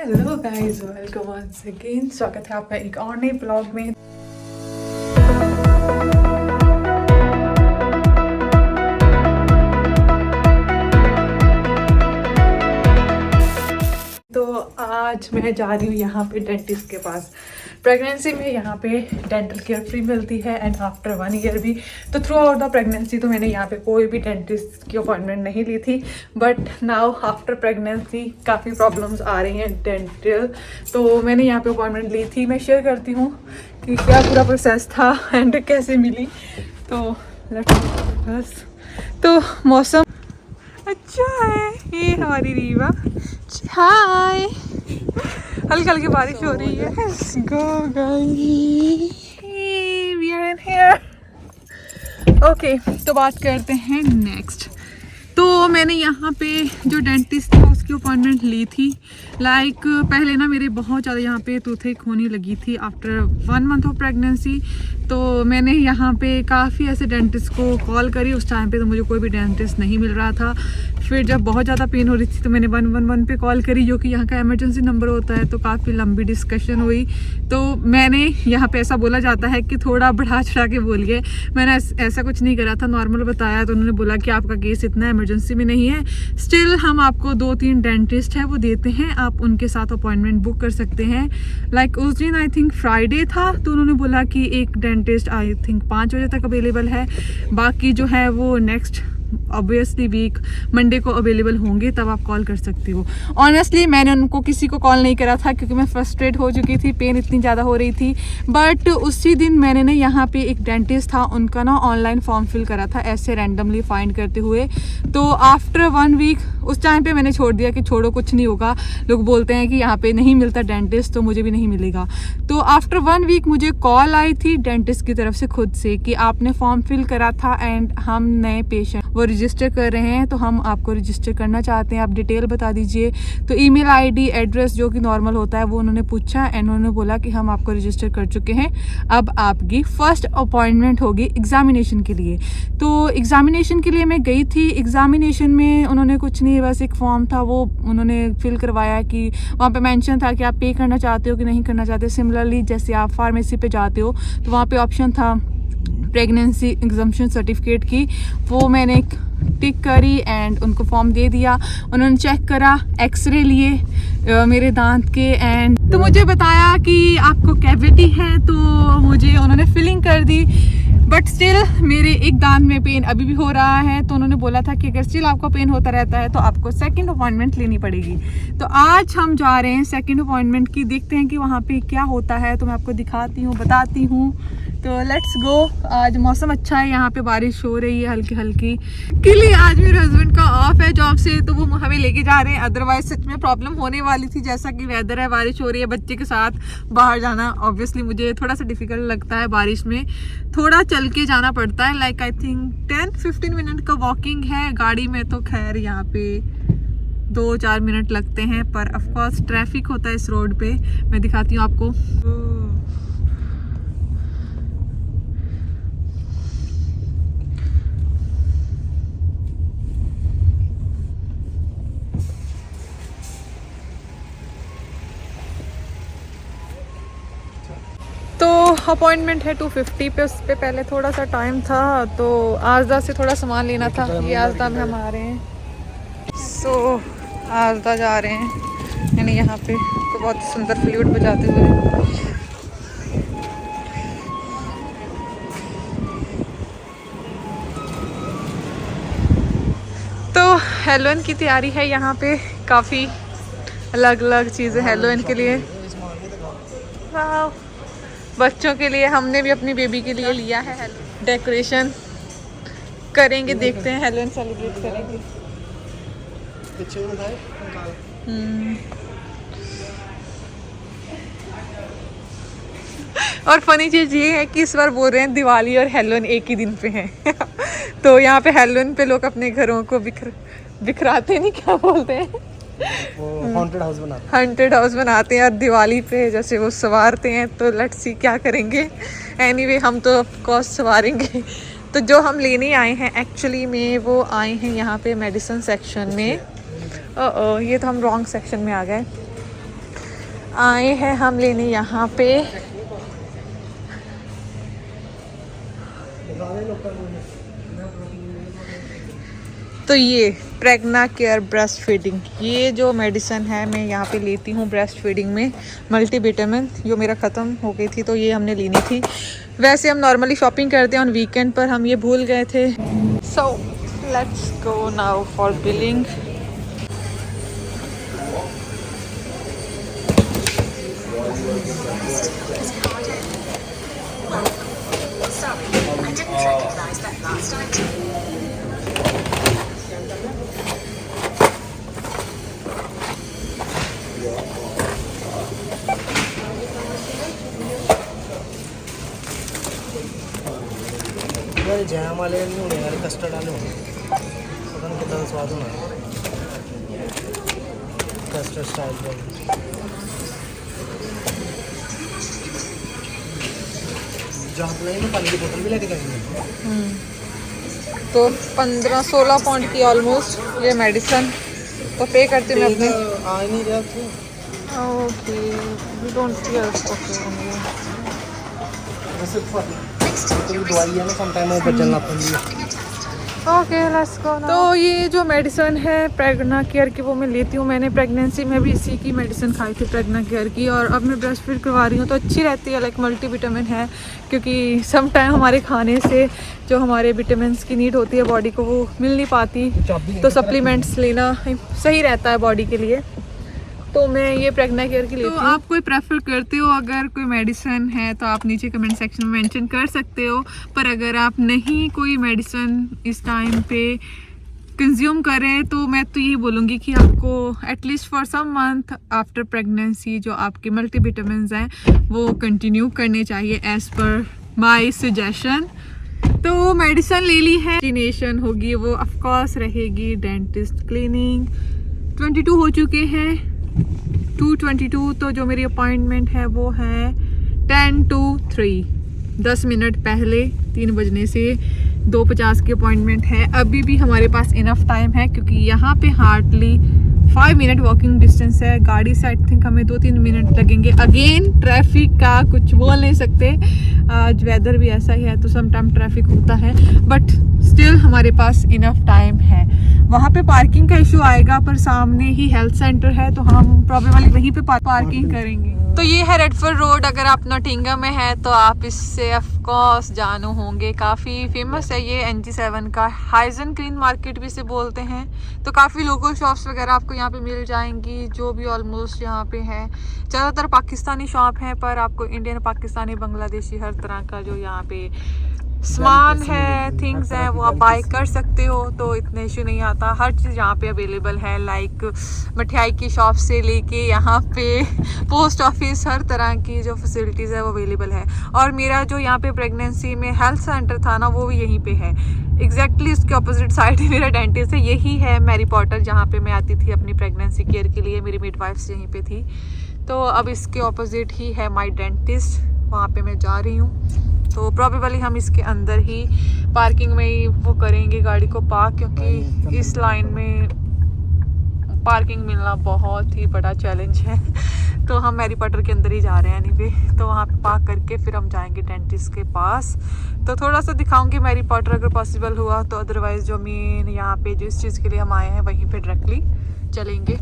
Hello guys, welcome once again. स्वागत है आपका एक और नए ब्लॉग में। तो आज मैं जा रही हूँ यहाँ पे डेंटिस्ट के पास। प्रेगनेंसी में यहाँ पे डेंटल केयर फ्री मिलती है एंड आफ्टर 1 ईयर भी। तो थ्रू आउट द प्रेगनेंसी तो मैंने यहाँ पे कोई भी डेंटिस्ट की अपॉइंटमेंट नहीं ली थी, बट नाउ आफ्टर प्रेगनेंसी काफ़ी प्रॉब्लम्स आ रही हैं डेंटल, तो मैंने यहाँ पे अपॉइंटमेंट ली थी। मैं शेयर करती हूँ कि क्या पूरा प्रोसेस था एंड कैसे मिली। तो बस तो मौसम अच्छा है। ये हमारी रीवा, हाय। हल्की हल्की बारिश हो रही है। Let's go guys, we are in here। Okay, तो बात करते हैं नेक्स्ट। तो मैंने यहाँ पे जो डेंटिस्ट था उसकी अपॉइंटमेंट ली थी। पहले ना मेरे बहुत ज़्यादा यहाँ पे टूथेक होने लगी थी आफ्टर 1 मंथ ऑफ प्रेगनेंसी। तो मैंने यहाँ पे काफ़ी ऐसे डेंटिस्ट को कॉल करी। उस टाइम पे तो मुझे कोई भी डेंटिस्ट नहीं मिल रहा था। फिर जब बहुत ज़्यादा पेन हो रही थी तो मैंने 111 पे कॉल करी, जो कि यहाँ का इमरजेंसी नंबर होता है। तो काफ़ी लंबी डिस्कशन हुई। तो मैंने यहाँ पे ऐसा बोला जाता है कि थोड़ा बढ़ा चढ़ा के बोलिए। मैंने ऐसा कुछ नहीं करा था, नॉर्मल बताया। तो उन्होंने बोला कि आपका केस इतना इमरजेंसी में नहीं है, स्टिल हम आपको 2-3 डेंटिस्ट है वो देते हैं, आप उनके साथ अपॉइंटमेंट बुक कर सकते हैं। उस दिन आई थिंक फ्राइडे था, तो उन्होंने बोला कि एक डेंटिस्ट आई थिंक 5 बजे तक अवेलेबल है, बाकी जो है वो नेक्स्ट ऑब्वियसली वीक मंडे को अवेलेबल होंगे, तब आप कॉल कर सकती हो। ऑनेस्टली मैंने उनको किसी को कॉल नहीं करा था क्योंकि मैं फ्रस्ट्रेट हो चुकी थी, पेन इतनी ज़्यादा हो रही थी। बट उसी दिन मैंने ना यहाँ पे एक डेंटिस्ट था, उनका ना ऑनलाइन फॉर्म फिल करा था ऐसे रैंडमली फाइंड करते हुए। तो आफ्टर 1 वीक उस टाइम पे मैंने छोड़ दिया कि छोड़ो कुछ नहीं होगा, लोग बोलते हैं कि यहाँ पे नहीं मिलता डेंटिस्ट तो मुझे भी नहीं मिलेगा। तो आफ्टर 1 वीक मुझे कॉल आई थी डेंटिस्ट की तरफ से खुद से कि आपने फॉर्म फिल करा था एंड हम नए पेशेंट वो रजिस्टर कर रहे हैं, तो हम आपको रजिस्टर करना चाहते हैं, आप डिटेल बता दीजिए। तो ईमेल आईडी एड्रेस जो कि नॉर्मल होता है वो उन्होंने पूछा एंड उन्होंने बोला कि हम आपको रजिस्टर कर चुके हैं, अब आपकी फर्स्ट अपॉइंटमेंट होगी एग्जामिनेशन के लिए। तो एग्जामिनेशन के लिए मैं गई थी। एग्जामिनेशन में उन्होंने कुछ नहीं, बस एक फॉर्म था वो उन्होंने फिल करवाया कि वहाँ पे मेंशन था कि आप पे करना चाहते हो कि नहीं करना चाहते। सिमिलरली जैसे आप फार्मेसी पे जाते हो तो वहाँ पे ऑप्शन था प्रेगनेंसी एग्जम्पशन सर्टिफिकेट की, वो मैंने टिक करी एंड उनको फॉर्म दे दिया। उन्होंने चेक करा, एक्सरे लिए मेरे दांत के एंड तो मुझे बताया कि आपको कैविटी है, तो मुझे उन्होंने फिलिंग कर दी। बट स्टिल मेरे एक दांत में पेन अभी भी हो रहा है, तो उन्होंने बोला था कि अगर स्टिल आपको पेन होता रहता है तो आपको सेकंड अपॉइंटमेंट लेनी पड़ेगी। तो आज हम जा रहे हैं सेकंड अपॉइंटमेंट की, देखते हैं कि वहाँ पे क्या होता है। तो मैं आपको दिखाती हूँ, बताती हूँ। तो लेट्स गो। आज मौसम अच्छा है, यहाँ पे बारिश हो रही है हल्की हल्की। के लिए आज मेरे हस्बैंड का ऑफ है जॉब से, तो वो हमें लेके जा रहे हैं। अदरवाइज सच में प्रॉब्लम होने वाली थी, जैसा कि वेदर है, बारिश हो रही है, बच्चे के साथ बाहर जाना ऑब्वियसली मुझे थोड़ा सा डिफिकल्ट लगता है। बारिश में थोड़ा चल के जाना पड़ता है, आई थिंक 10-15 मिनट का वॉकिंग है। गाड़ी में तो खैर यहाँ पे 2-4 मिनट लगते हैं, पर ऑफकोर्स ट्रैफिक होता है इस रोड पे। मैं दिखाती हूँ आपको। तो अपॉइंटमेंट है 250 पे, उस पे पहले थोड़ा सा टाइम था, तो आजदा से थोड़ा सामान लेना था। ये आजदा में हम आ रहे हैं, सो आजदा जा रहे हैं। यानी यहाँ पे तो बहुत सुंदर फ्लूट बजाते हुए। तो हेलोइन की तैयारी है यहाँ पे, काफ़ी अलग अलग चीज़ें हेलोइन के लिए। वाह, बच्चों के लिए हमने भी अपनी बेबी के लिए लिया है। डेकोरेशन करेंगे, देखते हैं हेलोइन सेलिब्रेट करेंगे। और फनी चीज़ ये है कि इस बार बोल रहे हैं दिवाली और हेलोइन एक ही दिन पे हैं। तो यहाँ पे हेलोइन पे लोग अपने घरों को बिखराते नहीं, क्या बोलते हैं, हॉन्टेड हाउस बनाते हैं, और दिवाली पे जैसे वो संवारते हैं। तो लेट्स सी क्या करेंगे। एनीवे हम तो ऑफ कोर्स संवारेंगे। तो जो हम लेने आए हैं एक्चुअली में, वो आए हैं यहाँ पे मेडिसिन सेक्शन में। ये तो हम रॉन्ग सेक्शन में आ गए। आए हैं हम लेने यहाँ पे तो ये प्रेग्ना केयर ब्रेस्ट फीडिंग, ये जो मेडिसिन है मैं यहाँ पे लेती हूँ ब्रेस्ट फीडिंग में, मल्टीविटामिन जो मेरा ख़त्म हो गई थी तो ये हमने लेनी थी। वैसे हम नॉर्मली शॉपिंग करते हैं ऑन वीकेंड पर हम ये भूल गए थे। सो let's go now for billing. Jam वाले नहीं होने यार, कस्टर्ड वाले होने, पता नहीं कितना स्वाद होना है कस्टर्ड स्टाइल का। जहाँ नहीं में पानी की बोतल भी लेके जाएंगे। तो 15-16 पाउंड की ऑलमोस्ट ये मेडिसिन तो पे करती मैं अपने। आ नहीं रहा तू। Okay we don't care. तो दवाई है ना, समटाइम वो बचना पड़ती है। Okay let's go. तो ये जो मेडिसिन है प्रेग्ना केयर की वो मैं लेती हूँ। मैंने प्रेगनेंसी में भी इसी की मेडिसिन खाई थी प्रेग्ना केयर की, और अब मैं ब्रेस्ट फीड करवा रही हूँ तो अच्छी रहती है, लाइक मल्टीविटामिन है, क्योंकि सम टाइम हमारे खाने से जो हमारे विटामिन की नीड होती है बॉडी को वो मिल नहीं पाती, तो सप्लीमेंट्स लेना सही रहता है बॉडी के लिए। तो मैं ये प्रेग्ना केयर की लेती हूँ। तो आप कोई प्रेफर करते हो अगर कोई मेडिसिन है तो आप नीचे कमेंट सेक्शन में मेंशन कर सकते हो, पर अगर आप नहीं कोई मेडिसिन इस टाइम पे कंज्यूम करें तो मैं तो यही बोलूँगी कि आपको at least for some month after pregnancy जो आपके मल्टीविटामिन्स हैं वो कंटिन्यू करने चाहिए एज़ पर माई सजेशन। तो मेडिसिन ले ली है, वैक्सीनेशन होगी वो ऑफ कोर्स रहेगी, डेंटिस्ट क्लीनिंग 22 हो चुके हैं, 2:22। तो जो मेरी अपॉइंटमेंट है वो है 10 to 3, 10 मिनट पहले, 3 बजने से 2:50 की अपॉइंटमेंट है। अभी भी हमारे पास इनफ टाइम है क्योंकि यहाँ पे हार्डली 5 मिनट वॉकिंग डिस्टेंस है। गाड़ी से आई थिंक हमें 2-3 मिनट लगेंगे। अगेन ट्रैफिक का कुछ बोल नहीं सकते, आज वेदर भी ऐसा ही है तो सम टाइम ट्रैफिक होता है, बट स्टिल हमारे पास इनफ टाइम है। वहाँ पे पार्किंग का इशू आएगा, पर सामने ही हेल्थ सेंटर है तो हम प्रॉब्लम वहीं पे पार्किंग करेंगे। तो ये है रेडफोर्ड रोड। अगर आप नोटिंगा में है तो आप इससे ऑफ कोर्स जानू होंगे, काफ़ी फेमस है ये NG7 का। हाइजन ग्रीन मार्केट भी इसे बोलते हैं। तो काफ़ी लोकल शॉप्स वगैरह आपको यहाँ पे मिल जाएंगी, जो भी ऑलमोस्ट यहाँ पे है। ज़्यादातर पाकिस्तानी शॉप हैं, पर आपको इंडियन, पाकिस्तानी, बांग्लादेशी हर तरह का जो यहाँ पे सामान है, थिंग्स हैं, वो आप बाय कर सकते हो, तो इतना इशू नहीं आता। हर चीज़ यहाँ पे अवेलेबल है, लाइक मिठाई की शॉप से लेके यहाँ पे पोस्ट ऑफिस, हर तरह की जो फैसिलिटीज़ है वो अवेलेबल है। और मेरा जो यहाँ पे प्रेगनेंसी में हेल्थ सेंटर था ना, वो भी यहीं पे है। एग्जैक्टली उसके अपोजिट साइड ही मेरा डेंटिस्ट है। यही है मैरी पॉटर, जहाँ पे मैं आती थी अपनी प्रेगनेंसी केयर के लिए, मेरी मिडवाइफ्स यहीं पे थी। तो अब इसके अपोजिट ही है माई डेंटिस्ट, वहाँ पे मैं जा रही हूँ। तो प्रॉबेबली हम इसके अंदर ही पार्किंग में ही वो करेंगे गाड़ी को पार्क, क्योंकि इस लाइन में पार्किंग मिलना बहुत ही बड़ा चैलेंज है। तो हम मैरी पॉटर के अंदर ही जा रहे हैं एनीवे। तो वहाँ पे पार्क करके फिर हम जाएंगे डेंटिस्ट के पास। तो थोड़ा सा दिखाऊंगी मैरी पॉटर अगर पॉसिबल हुआ तो, अदरवाइज़ जो मेन यहाँ पे जिस चीज़ के लिए हम आए हैं वहीं पे डायरेक्टली चलेंगे।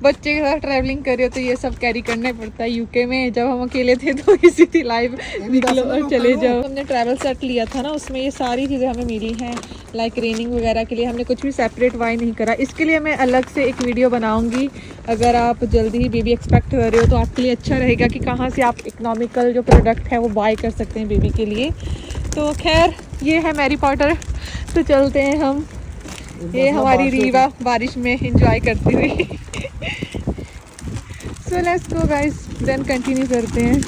बच्चे के साथ ट्रैवलिंग कर रहे हो तो ये सब कैरी करना पड़ता है। यूके में जब हम अकेले थे तो इसी थी लाइव निकलो और चले जाओ। हमने ट्रैवल सेट लिया था ना, उसमें ये सारी चीज़ें हमें मिली हैं, लाइक रेनिंग वगैरह के लिए। हमने कुछ भी सेपरेट बाय नहीं करा। इसके लिए मैं अलग से एक वीडियो बनाऊंगी। अगर आप जल्दी ही बेबी एक्सपेक्ट कर रहे हो तो आपके लिए अच्छा रहेगा कि कहाँ से आप इकोनॉमिकल जो प्रोडक्ट है वो बाय कर सकते हैं बेबी के लिए। तो खैर ये है मैरी पॉटर, तो चलते हैं हम। ये हमारी रीवा बारिश में एंजॉय करती हुई। So let's go guys, then continue करते हैं।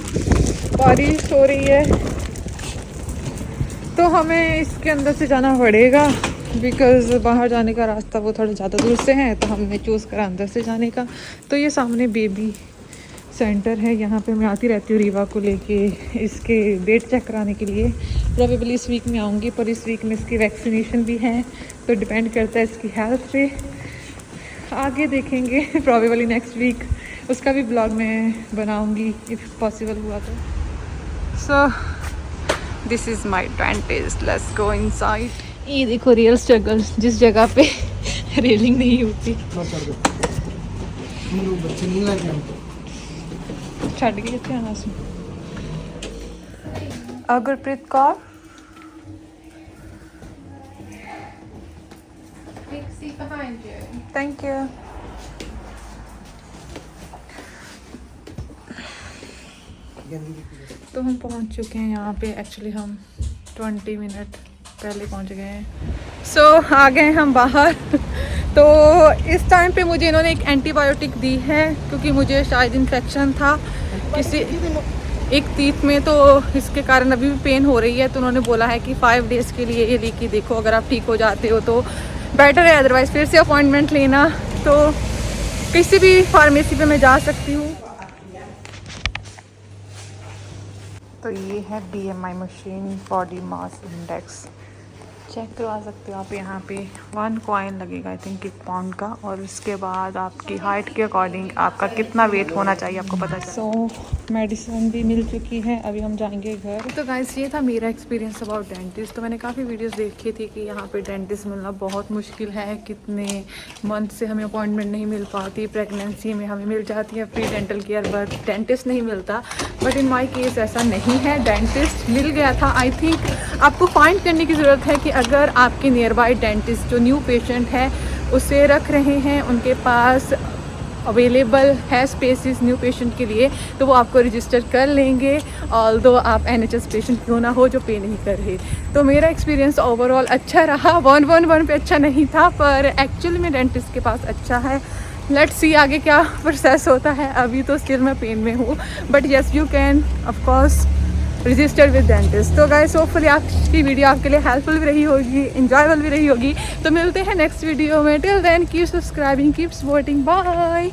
बारिश हो रही है तो हमें इसके अंदर से जाना पड़ेगा, बिकॉज़ बाहर जाने का रास्ता वो थोड़ा ज़्यादा दूर से है, तो हमने चूज़ करा अंदर से जाने का। तो ये सामने बेबी सेंटर है, यहाँ पे मैं आती रहती हूँ रीवा को लेके इसके वेट चेक कराने के लिए। प्रोबेबली इस वीक में आऊँगी, पर इस वीक में इसकी वैक्सीनेशन भी है, तो डिपेंड करता है इसकी हेल्थ पे। आगे देखेंगे, प्रोबेबली नेक्स्ट वीक उसका भी ब्लॉग मैं बनाऊंगी इफ़ पॉसिबल हुआ तो। So this is my dentist, let's go inside. ये देखो रियल स्ट्रगल, जिस जगह पे रेलिंग नहीं होती। बच्चे नहीं लाए छड़ के कितने आना सी। Gurpreet Kaur, thank you. तो हम पहुंच चुके हैं यहाँ पे। एक्चुअली हम 20 मिनट पहले पहुंच गए हैं। सो आ गए हम बाहर। तो इस टाइम पे मुझे इन्होंने एक एंटीबायोटिक दी है क्योंकि मुझे शायद इन्फेक्शन था किसी एक टीथ में, तो इसके कारण अभी भी पेन हो रही है। तो उन्होंने बोला है कि 5 डेज़ के लिए ये लेके देखो, अगर आप ठीक हो जाते हो तो बेटर है, अदरवाइज़ फिर से अपॉइंटमेंट लेना। तो किसी भी फार्मेसी पे मैं जा सकती हूँ। तो ये है BMI machine, body mass index, check करवा सकते हो आप। यहाँ पे 1 कॉइन लगेगा आई थिंक 1 पाउंड का, और इसके बाद आपकी हाइट के अकॉर्डिंग आपका कितना वेट होना चाहिए आपको पता चले। सो मेडिसिन भी मिल चुकी है, अभी हम जाएंगे घर। तो गाइस ये था मेरा एक्सपीरियंस अबाउट डेंटिस्ट। तो मैंने काफ़ी वीडियोस देखी थी कि यहाँ पे डेंटिस्ट मिलना बहुत मुश्किल है, कितने मंथ से हमें अपॉइंटमेंट नहीं मिल पाती। प्रेगनेंसी में हमें मिल जाती है free dental care, but dentist नहीं मिलता। बट इन माई केस ऐसा नहीं है, डेंटिस्ट मिल गया था। आई थिंक आपको फाइंड करने की ज़रूरत है कि अगर आपके नियर बाई डेंटिस्ट जो न्यू पेशेंट है उसे रख रहे हैं, उनके पास अवेलेबल है स्पेसिस न्यू पेशेंट के लिए, तो वो आपको रजिस्टर कर लेंगे, ऑल्दो आप NHS पेशेंट क्यों ना हो जो पे नहीं कर रहे। तो मेरा एक्सपीरियंस ओवरऑल अच्छा रहा। 111 पे अच्छा नहीं था, पर एक्चुअली में डेंटिस्ट के पास अच्छा है। लेट्स सी आगे क्या प्रोसेस होता है। अभी तो स्टिल मैं पेन में हूँ, but yes you can of course register with dentist. तो गाइस होपफुली आपकी वीडियो आपके लिए हेल्पफुल भी रही होगी, इंजॉयबल भी रही होगी। तो मिलते हैं नेक्स्ट वीडियो में। Till then keep subscribing, keep supporting, bye.